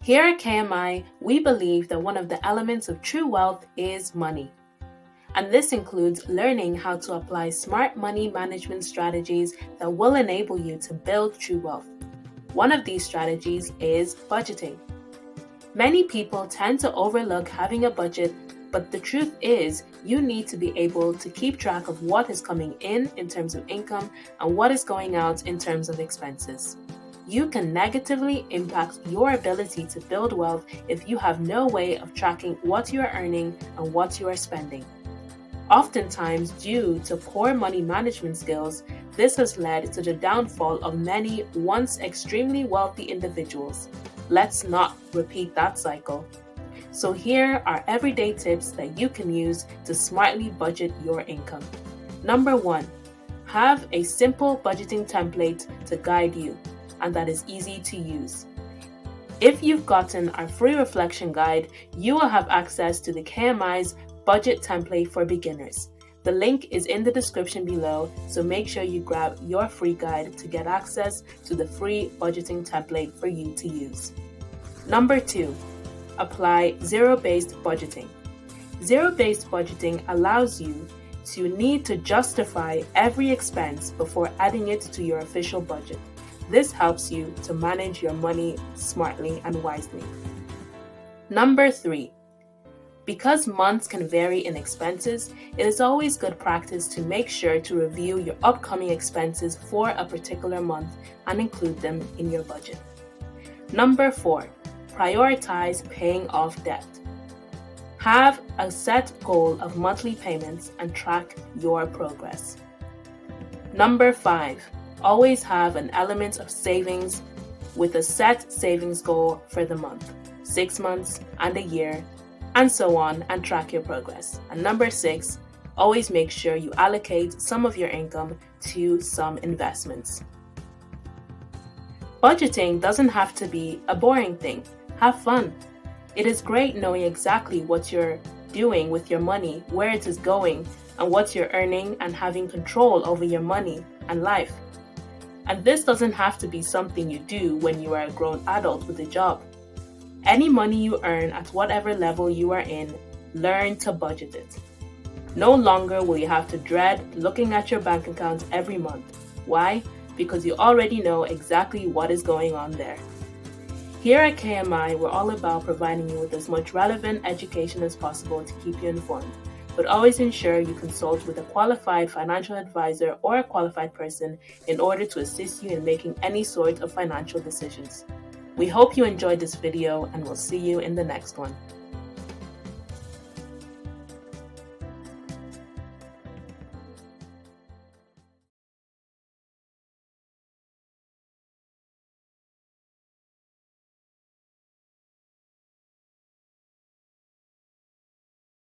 Here at KMI, we believe that one of the elements of true wealth is money. And this includes learning how to apply smart money management strategies that will enable you to build true wealth. One of these strategies is budgeting. Many people tend to overlook having a budget, but the truth is you need to be able to keep track of what is coming in terms of income and what is going out in terms of expenses. You can negatively impact your ability to build wealth if you have no way of tracking what you are earning and what you are spending. Oftentimes, due to poor money management skills, this has led to the downfall of many once extremely wealthy individuals. Let's not repeat that cycle. So here are everyday tips that you can use to smartly budget your income. Number 1, have a simple budgeting template to guide you, and that is easy to use. If you've gotten our free reflection guide, you will have access to the KMI's budget template for beginners. The link is in the description below, so make sure you grab your free guide to get access to the free budgeting template for you to use. Number 2, apply zero-based budgeting. Zero-based budgeting allows you to need to justify every expense before adding it to your official budget. This helps you to manage your money smartly and wisely. Number 3, because months can vary in expenses, it is always good practice to make sure to review your upcoming expenses for a particular month and include them in your budget. Number 4, prioritize paying off debt. Have a set goal of monthly payments and track your progress. Number 5, always have an element of savings with a set savings goal for the month, 6 months, and a year, and so on, and track your progress. And number 6, always make sure you allocate some of your income to some investments. Budgeting doesn't have to be a boring thing. Have fun. It is great knowing exactly what you're doing with your money, where it is going, and what you're earning, and having control over your money and life. And this doesn't have to be something you do when you are a grown adult with a job. Any money you earn at whatever level you are in, learn to budget it. No longer will you have to dread looking at your bank account every month. Why? Because you already know exactly what is going on there. Here at KMI, we're all about providing you with as much relevant education as possible to keep you informed, but always ensure you consult with a qualified financial advisor or a qualified person in order to assist you in making any sort of financial decisions. We hope you enjoyed this video, and we'll see you in the next one.